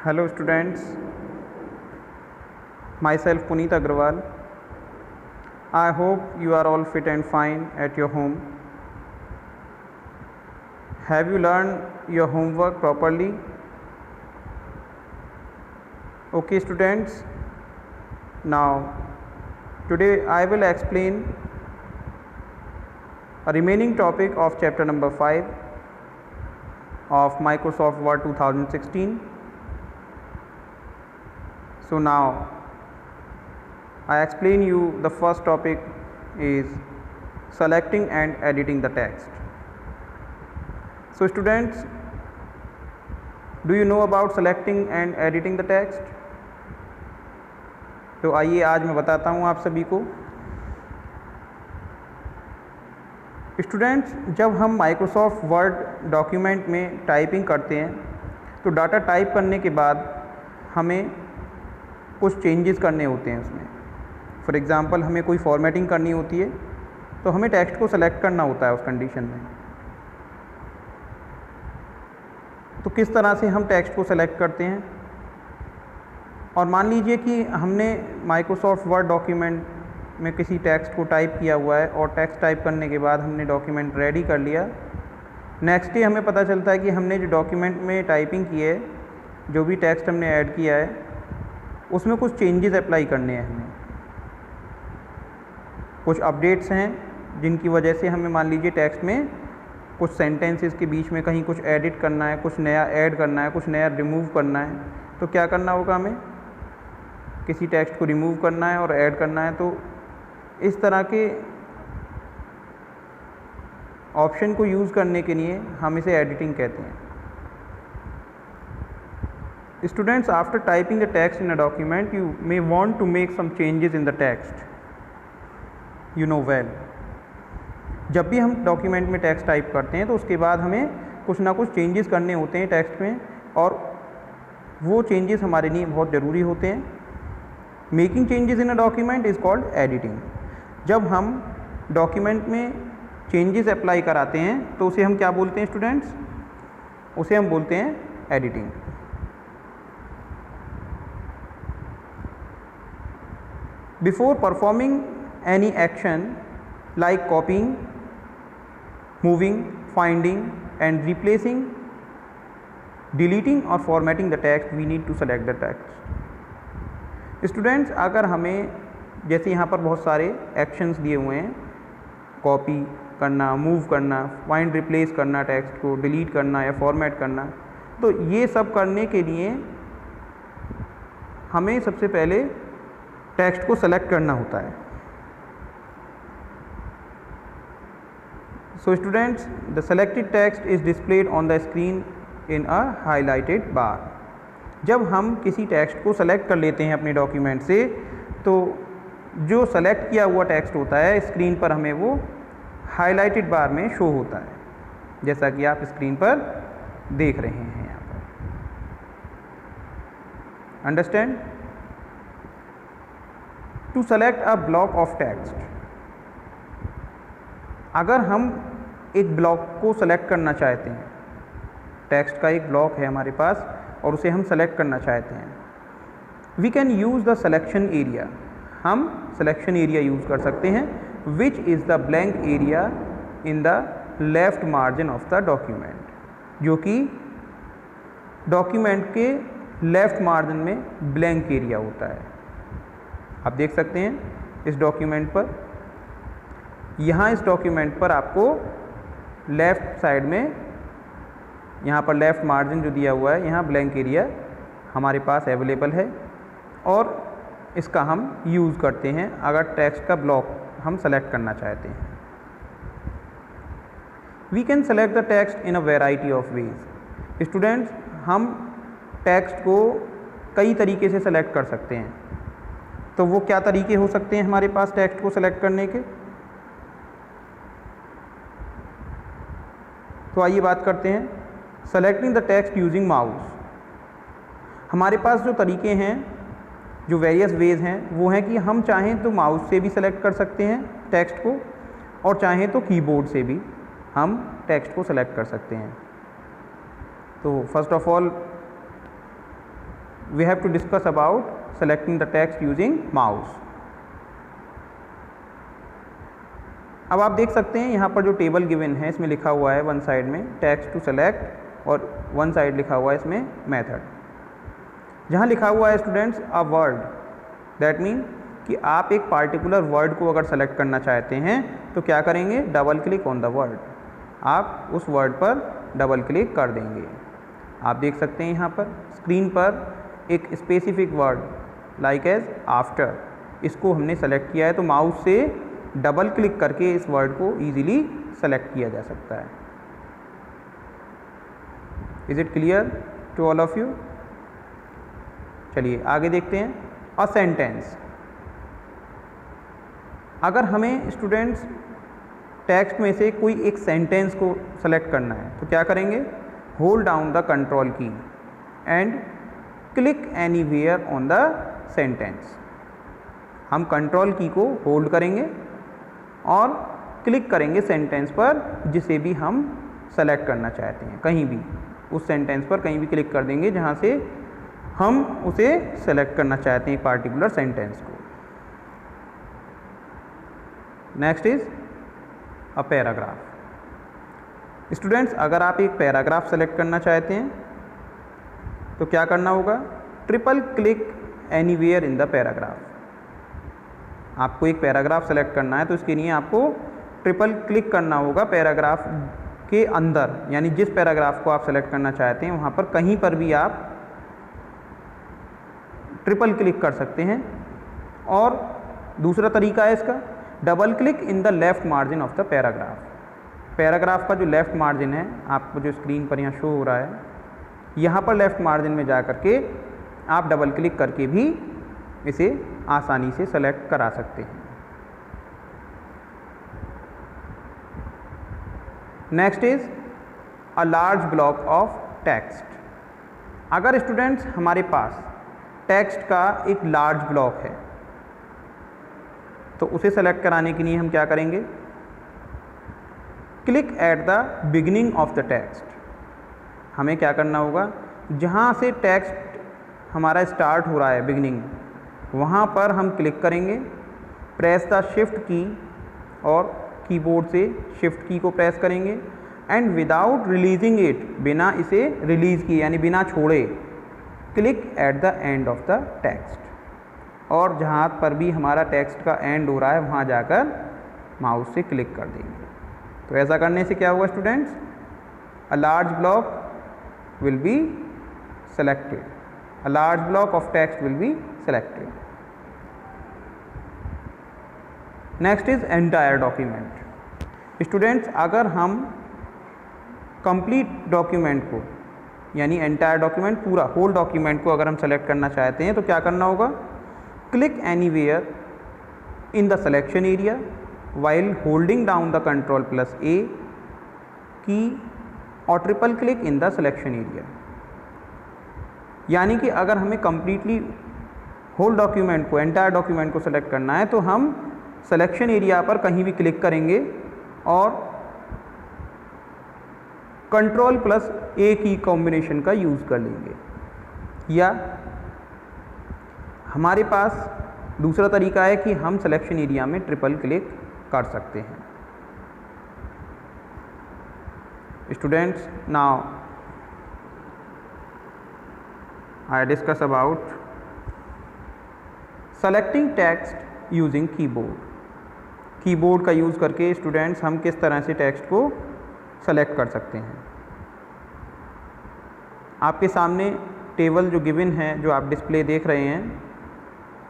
Hello students, myself Puneet Agrawal. I hope you are all fit and fine at your home. Have you learned your homework properly? Okay students, now today I will explain a remaining topic of chapter number 5 of Microsoft Word 2016. So now I explain you the first topic is selecting and editing the text. So students, do you know about selecting and editing the text? तो आइए आज मैं बताता हूँ आप सभी को। Students, जब हम माइक्रोसॉफ्ट वर्ड डॉक्यूमेंट में टाइपिंग करते हैं तो डाटा टाइप करने के बाद हमें कुछ चेंजेस करने होते हैं उसमें। फॉर एग्ज़ाम्पल हमें कोई फॉर्मेटिंग करनी होती है तो हमें टेक्स्ट को सेलेक्ट करना होता है उस कंडीशन में। तो किस तरह से हम टेक्स्ट को सेलेक्ट करते हैं, और मान लीजिए कि हमने माइक्रोसॉफ्ट वर्ड डॉक्यूमेंट में किसी टेक्स्ट को टाइप किया हुआ है और टेक्स्ट टाइप करने के बाद हमने डॉक्यूमेंट रेडी कर लिया। नेक्स्ट डे हमें पता चलता है कि हमने जो डॉक्यूमेंट में टाइपिंग की है, जो भी टेक्स्ट हमने ऐड किया है, उसमें कुछ चेंजेस अप्लाई करने हैं हमें। कुछ अपडेट्स हैं जिनकी वजह से हमें मान लीजिए टेक्स्ट में कुछ सेंटेंसेस के बीच में कहीं कुछ एडिट करना है, कुछ नया ऐड करना है, कुछ नया रिमूव करना है। तो क्या करना होगा, हमें किसी टेक्स्ट को रिमूव करना है और ऐड करना है। तो इस तरह के ऑप्शन को यूज़ करने के लिए हम इसे एडिटिंग कहते हैं। Students, after typing the text in a document, you may want to make some changes in the text. You know well. जब भी हम डॉक्यूमेंट में टेक्स्ट टाइप करते हैं तो उसके बाद हमें कुछ ना कुछ चेंजेस करने होते हैं टेक्स्ट में, और वो चेंजेस हमारे लिए बहुत ज़रूरी होते हैं। Making changes in a document is called editing. जब हम डॉक्यूमेंट में चेंजेस अप्लाई कराते हैं तो उसे हम क्या बोलते हैं स्टूडेंट्स? उसे हम बोलते हैं editing. Before performing any action like copying, moving, finding and replacing, deleting or formatting the text, we need to select the text. Students, अगर हमें जैसे यहाँ पर बहुत सारे एक्शंस दिए हुए हैं, कॉपी करना, मूव करना, फाइंड, रिप्लेस करना, टेक्स्ट को डिलीट करना या फॉर्मेट करना, तो ये सब करने के लिए हमें सबसे पहले टेक्स्ट को सेलेक्ट करना होता है। So students, the selected text is displayed on the screen in a highlighted bar. जब हम किसी टेक्स्ट को सेलेक्ट कर लेते हैं अपने डॉक्यूमेंट से, तो जो सेलेक्ट किया हुआ टेक्स्ट होता है स्क्रीन पर हमें वो हाईलाइटेड बार में शो होता है, जैसा कि आप स्क्रीन पर देख रहे हैं यहाँ पर। Understand? To select a block of text, अगर हम एक ब्लॉक को सेलेक्ट करना चाहते हैं, टेक्स्ट का एक ब्लॉक है हमारे पास और उसे हम सेलेक्ट करना चाहते हैं, we can use the selection area. हम सिलेक्शन एरिया यूज़ कर सकते हैं, which is the blank area in the left margin of the document, जो कि डॉक्यूमेंट के लेफ्ट मार्जिन में ब्लैंक एरिया होता है। आप देख सकते हैं इस डॉक्यूमेंट पर, यहाँ इस डॉक्यूमेंट पर आपको लेफ़्ट साइड में यहाँ पर लेफ़्ट मार्जिन जो दिया हुआ है, यहाँ ब्लैंक एरिया हमारे पास अवेलेबल है और इसका हम यूज़ करते हैं अगर टेक्स्ट का ब्लॉक हम सेलेक्ट करना चाहते हैं। We can select the text in a variety of ways. Students, हम टेक्स्ट को कई तरीके से सेलेक्ट कर सकते हैं। तो वो क्या तरीके हो सकते हैं हमारे पास टेक्स्ट को सेलेक्ट करने के? तो आइए बात करते हैं selecting the text using mouse. हमारे पास जो तरीके हैं, जो वेरियस वेज हैं, वो हैं कि हम चाहें तो माउस से भी सेलेक्ट कर सकते हैं टेक्स्ट को, और चाहें तो कीबोर्ड से भी हम टेक्स्ट को सेलेक्ट कर सकते हैं। तो first of all we have to discuss about selecting the text using mouse. अब आप देख सकते हैं यहाँ पर जो टेबल गिवन है इसमें लिखा हुआ है वन साइड में टेक्स्ट टू सेलेक्ट और वन साइड लिखा हुआ है इसमें मेथड. जहाँ लिखा हुआ है students a word, that mean कि आप एक पार्टिकुलर वर्ड को अगर सेलेक्ट करना चाहते हैं तो क्या करेंगे, double click on the word. आप उस वर्ड पर डबल क्लिक कर देंगे. आप देख सकते हैं यहाँ पर स्क्रीन पर एक specific word like as after, इसको हमने सेलेक्ट किया है तो माउस से डबल क्लिक करके इस वर्ड को ईजिली सेलेक्ट किया जा सकता है. Is it clear to all of you? चलिए आगे देखते हैं. अ सेंटेंस, अगर हमें स्टूडेंट्स टेक्स्ट में से कोई एक सेंटेंस को सेलेक्ट करना है तो क्या करेंगे, होल्ड डाउन द कंट्रोल की and click anywhere on the sentence. हम कंट्रोल की को होल्ड करेंगे और क्लिक करेंगे सेंटेंस पर जिसे भी हम सेलेक्ट करना चाहते हैं. कहीं भी उस सेंटेंस पर कहीं भी क्लिक कर देंगे जहाँ से हम उसे सेलेक्ट करना चाहते हैं पार्टिकुलर सेंटेंस को. Next is a paragraph. Students अगर आप एक पैराग्राफ सेलेक्ट करना चाहते हैं तो क्या करना होगा, triple click anywhere in the paragraph. आपको एक पैराग्राफ सेलेक्ट करना है तो इसके लिए आपको ट्रिपल क्लिक करना होगा पैराग्राफ के अंदर, यानी जिस पैराग्राफ को आप सेलेक्ट करना चाहते हैं वहाँ पर कहीं पर भी आप ट्रिपल क्लिक कर सकते हैं. और दूसरा तरीका है इसका, double click in the left margin of the paragraph. Paragraph का जो लेफ्ट मार्जिन है आपको जो स्क्रीन पर यहाँ शो हो रहा है, यहाँ पर लेफ्ट मार्जिन में जा करके आप डबल क्लिक करके भी इसे आसानी से सेलेक्ट करा सकते हैं. Next is a large block of text. अगर स्टूडेंट्स हमारे पास टेक्स्ट का एक लार्ज ब्लॉक है तो उसे सेलेक्ट कराने के लिए हम क्या करेंगे, click at the beginning of the text. हमें क्या करना होगा, जहाँ से टेक्स्ट हमारा स्टार्ट हो रहा है बिगिनिंग, वहाँ पर हम क्लिक करेंगे. प्रेस द शिफ्ट की और कीबोर्ड से शिफ्ट की को प्रेस करेंगे एंड विदाउट रिलीजिंग इट, बिना इसे रिलीज़ किए यानी बिना छोड़े, click at the end of the text. और जहाँ पर भी हमारा टेक्स्ट का एंड हो रहा है वहाँ जाकर माउस से क्लिक कर देंगे. तो ऐसा करने से क्या होगा students, a large block will be selected, a large block of text will be selected. Next is entire document. Students अगर हम कंप्लीट डॉक्यूमेंट को यानी एंटायर डॉक्यूमेंट पूरा होल डॉक्यूमेंट को अगर हम सेलेक्ट करना चाहते हैं तो क्या करना होगा, click anywhere in the selection area while holding down the Ctrl plus A की और triple click in the selection area. यानी कि अगर हमें कम्प्लीटली होल डॉक्यूमेंट को एंटायर डॉक्यूमेंट को सेलेक्ट करना है तो हम सिलेक्शन एरिया पर कहीं भी क्लिक करेंगे और Ctrl plus A की कॉम्बिनेशन का यूज़ कर लेंगे. या हमारे पास दूसरा तरीका है कि हम सिलेक्शन एरिया में ट्रिपल क्लिक कर सकते हैं. Students now I discuss about selecting text using keyboard. Keyboard का यूज़ करके स्टूडेंट्स हम किस तरह से टेक्स्ट को सेलेक्ट कर सकते हैं. आपके सामने टेबल जो गिवन है जो आप डिस्प्ले देख रहे हैं,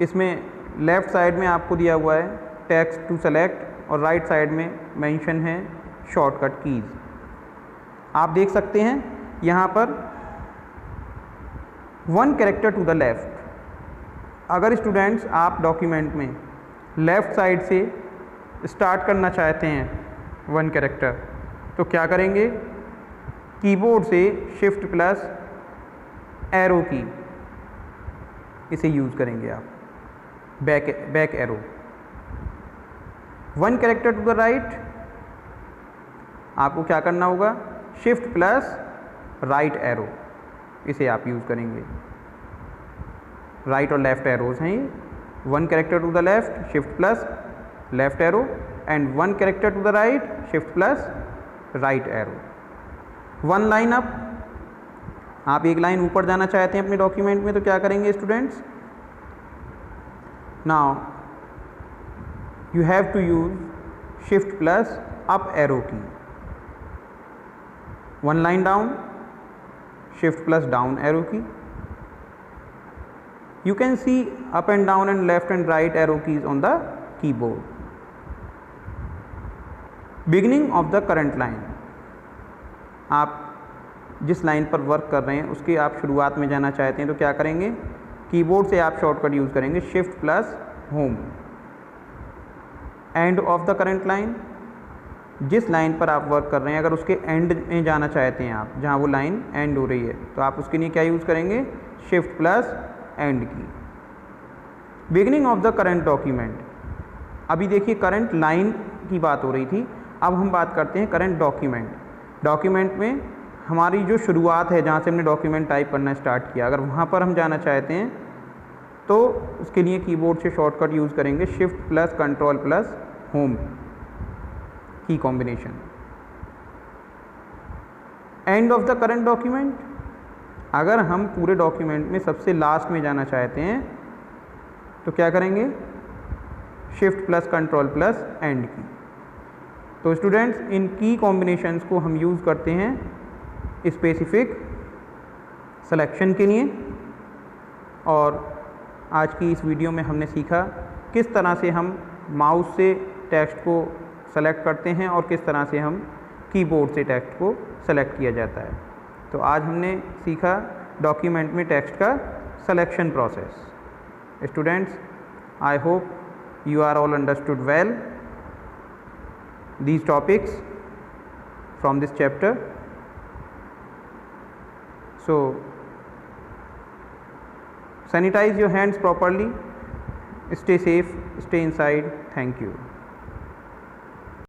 इसमें लेफ़्ट साइड में आपको दिया हुआ है टेक्स्ट टू सेलेक्ट और राइट साइड में मेंशन है शॉर्टकट कीज़. आप देख सकते हैं यहाँ पर one character to the left. अगर स्टूडेंट्स आप डॉक्यूमेंट में लेफ़्ट साइड से स्टार्ट करना चाहते हैं वन कैरेक्टर तो क्या करेंगे, कीबोर्ड से शिफ्ट प्लस एरो की इसे यूज़ करेंगे आप, back arrow. One character to the right आपको क्या करना होगा, शिफ्ट प्लस राइट एरो, इसे आप यूज़ करेंगे. राइट और लेफ्ट एरोज हैं ये, 1 character to the left shift plus left arrow and 1 character to the right shift plus right arrow. 1 line up, आप एक लाइन ऊपर जाना चाहते हैं अपने डॉक्यूमेंट में तो क्या करेंगे students, now you have to use shift plus up arrow की। 1 line down shift plus down arrow की। You can see up and down and left and right arrow keys on the keyboard. Beginning of the current line, आप जिस line पर work कर रहे हैं उसके आप शुरुआत में जाना चाहते हैं तो क्या करेंगे, कीबोर्ड से आप शॉर्टकट यूज़ करेंगे shift plus home. And of the current line, जिस लाइन पर आप वर्क कर रहे हैं अगर उसके एंड में जाना चाहते हैं आप, जहाँ वो लाइन एंड हो रही है तो आप उसके लिए क्या यूज़ करेंगे, शिफ्ट प्लस एंड की। Beginning of the current document, अभी देखिए करंट लाइन की बात हो रही थी, अब हम बात करते हैं करंट डॉक्यूमेंट। डॉक्यूमेंट में हमारी जो शुरुआत है जहाँ से हमने डॉक्यूमेंट टाइप करना स्टार्ट किया, अगर वहाँ पर हम जाना चाहते हैं तो उसके लिए कीबोर्ड से शॉर्टकट यूज़ करेंगे shift plus control plus home की combination. End of the current document, अगर हम पूरे डॉक्यूमेंट में सबसे लास्ट में जाना चाहते हैं तो क्या करेंगे, shift plus control plus and की। तो स्टूडेंट्स इन की कॉम्बिनेशंस को हम यूज़ करते हैं स्पेसिफिक सिलेक्शन के लिए। और आज की इस वीडियो में हमने सीखा किस तरह से हम माउस से टेक्स्ट को सेलेक्ट करते हैं और किस तरह से हम कीबोर्ड से टेक्स्ट को सेलेक्ट किया जाता है। तो आज हमने सीखा डॉक्यूमेंट में टेक्स्ट का selection process. Students, I hope you are all understood well these topics from this chapter. So sanitize your hands properly, stay safe, stay inside. Thank you.